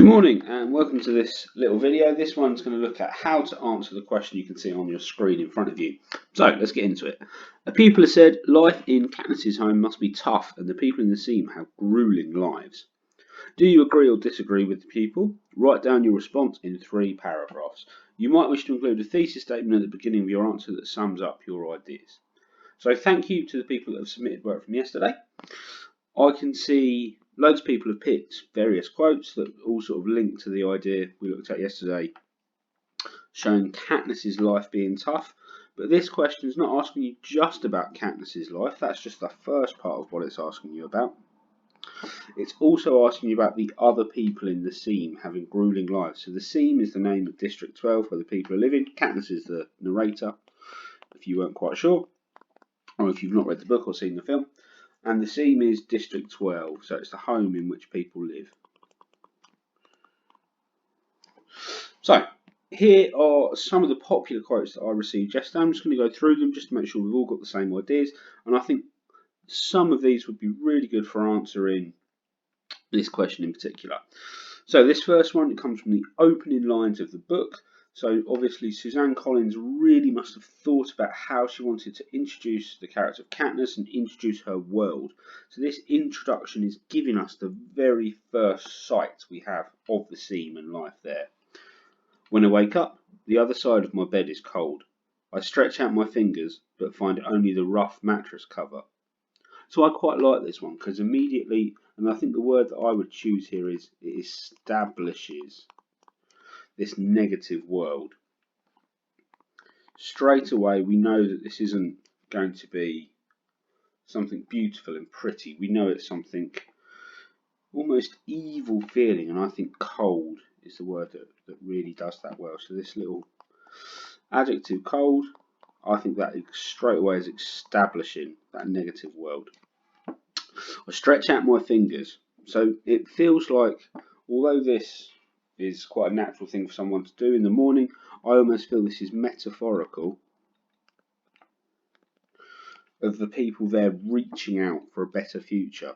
Good morning and welcome to this little video. This one's going to look at how to answer the question you can see on your screen in front of you. So let's get into it. A pupil has said, life in Katniss's home must be tough and the people in the seam have gruelling lives. Do you agree or disagree with the pupil? Write down your response in 3 paragraphs. You might wish to include a thesis statement at the beginning of your answer that sums up your ideas. So thank you to the people that have submitted work from yesterday. I can see loads of people have picked various quotes that all sort of link to the idea we looked at yesterday, showing Katniss's life being tough. But this question is not asking you just about Katniss's life. That's just the first part of what it's asking you about. It's also asking you about the other people in the seam having gruelling lives. So the seam is the name of District 12 where the people are living. Katniss is the narrator, if you weren't quite sure, or if you've not read the book or seen the film. And the seam is District 12, so it's the home in which people live. So, here are some of the popular quotes that I received yesterday. I'm just going to go through them just to make sure we've all got the same ideas. And I think some of these would be really good for answering this question in particular. So this first one, it comes from the opening lines of the book. So obviously Suzanne Collins really must have thought about how she wanted to introduce the character of Katniss and introduce her world. So this introduction is giving us the very first sight we have of the seam and life there. When I wake up, the other side of my bed is cold. I stretch out my fingers but find only the rough mattress cover. So I quite like this one because immediately, and I think the word that I would choose here is it establishes this negative world. Straight away we know that this isn't going to be something beautiful and pretty. We know it's something almost evil feeling, and I think cold is the word that really does that well. So this little adjective cold, I think that straight away is establishing that negative world. I stretch out my fingers. So it feels like, although this is quite a natural thing for someone to do in the morning, I almost feel this is metaphorical of the people there reaching out for a better future.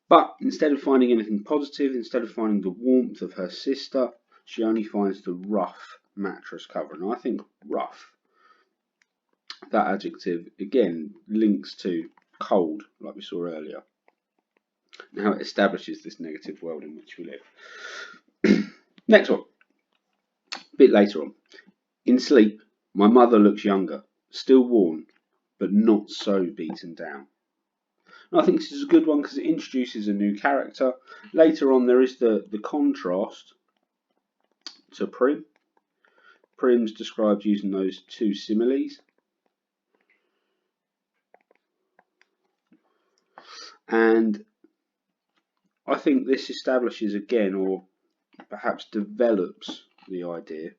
But instead of finding anything positive, instead of finding the warmth of her sister, she only finds the rough mattress cover. And I think rough, that adjective, again, links to cold, like we saw earlier. Now it establishes this negative world in which we live. Next one, a bit later on. In sleep, my mother looks younger, still worn, but not so beaten down. And I think this is a good one because it introduces a new character. Later on there is the contrast to Prim. Prim's described using those 2 similes. And I think this establishes again, or perhaps develops, the idea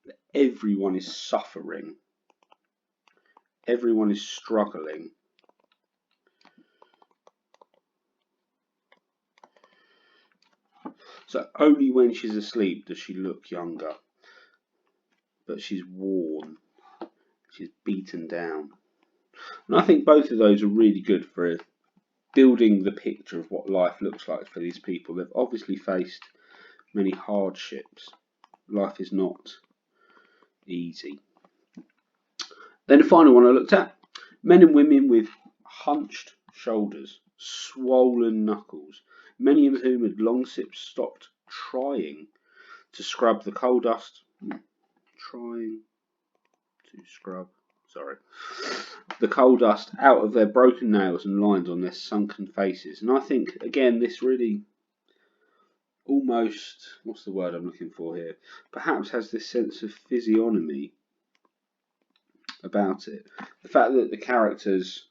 that everyone is suffering, everyone is struggling. So only when she's asleep does she look younger, but she's worn, she's beaten down. And I think both of those are really good for building the picture of what life looks like for these people. They've obviously faced many hardships. Life is not easy. Then the final one I looked at, men and women with hunched shoulders, swollen knuckles, many of whom had long since stopped trying to scrub the coal dust. The coal dust out of their broken nails and lines on their sunken faces. And I think, again, this really almost, what's the word I'm looking for here? Perhaps has this sense of physiognomy about it. The fact that the characters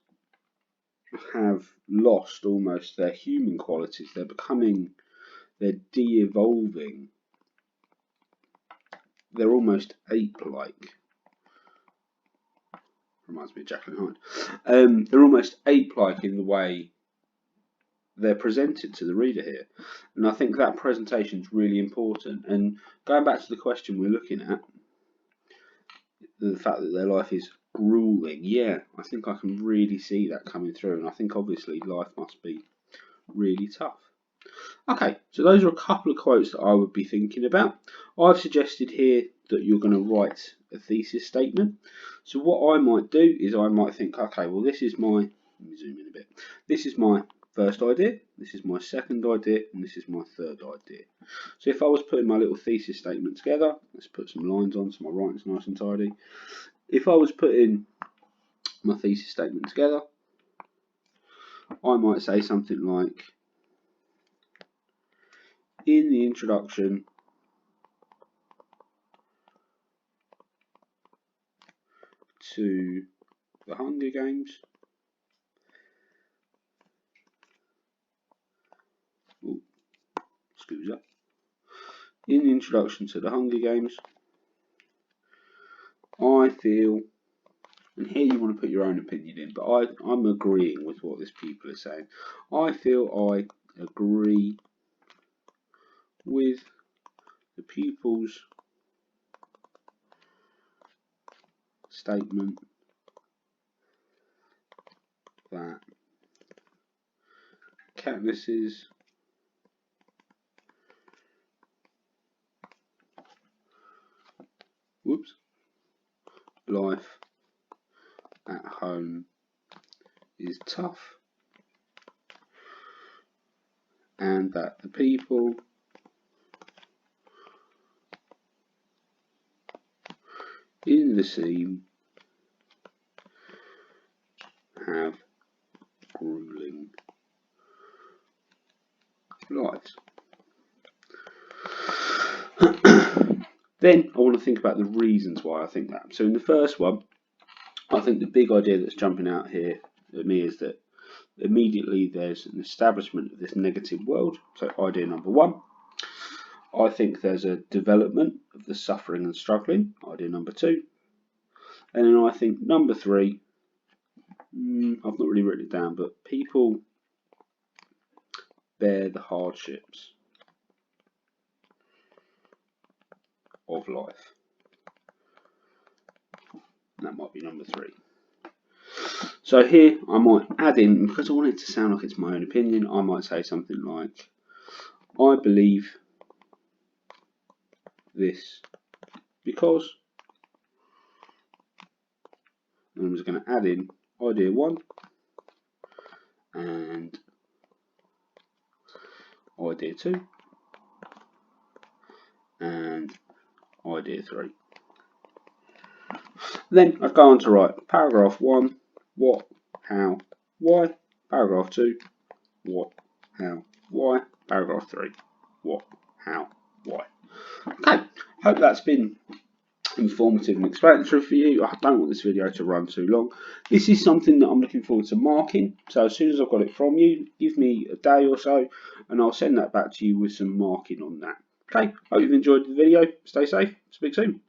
have lost almost their human qualities. They're de-evolving. They're almost ape-like. Reminds me of Jacqueline Hyde. They're almost ape-like in the way they're presented to the reader here. And I think that presentation is really important. And going back to the question we're looking at, the fact that their life is grueling. Yeah, I think I can really see that coming through, and I think obviously life must be really tough. Okay, so those are a couple of quotes that I would be thinking about. I've suggested here that you're going to write a thesis statement. So what I might do is I might think, okay, well this is my, let me zoom in a bit. This is my first idea, this is my second idea, and this is my third idea. So if I was putting my little thesis statement together, let's put some lines on so my writing's nice and tidy. If I was putting my thesis statement together, I might say something like, in the introduction to the Hunger Games, excuse up. In the introduction to the Hunger Games, I feel, and here you want to put your own opinion in, but I'm agreeing with what this people are saying. I feel I agree with the pupil's statement that Katniss's life at home is tough, and that the people in the scene have grueling lives. Then I want to think about the reasons why I think that. So in the first one, I think the big idea that's jumping out here at me is that immediately there's an establishment of this negative world. So idea number one. I think there's a development of the suffering and struggling. Idea number two. And then I think number three, I've not really written it down, but people bear the hardships of life. That might be number three. So here I might add in, because I want it to sound like it's my own opinion, I might say something like, I believe this because, and I'm just going to add in idea one and idea two and idea three. Then I'd go on to write paragraph 1, what, how, why. Paragraph 2, what, how, why. Paragraph 3, what, how, why. Okay, hope that's been informative and explanatory for you. I don't want this video to run too long. This is something that I'm looking forward to marking. So as soon as I've got it from you, give me a day or so and I'll send that back to you with some marking on that. Okay, hope you've enjoyed the video. Stay safe. Speak soon.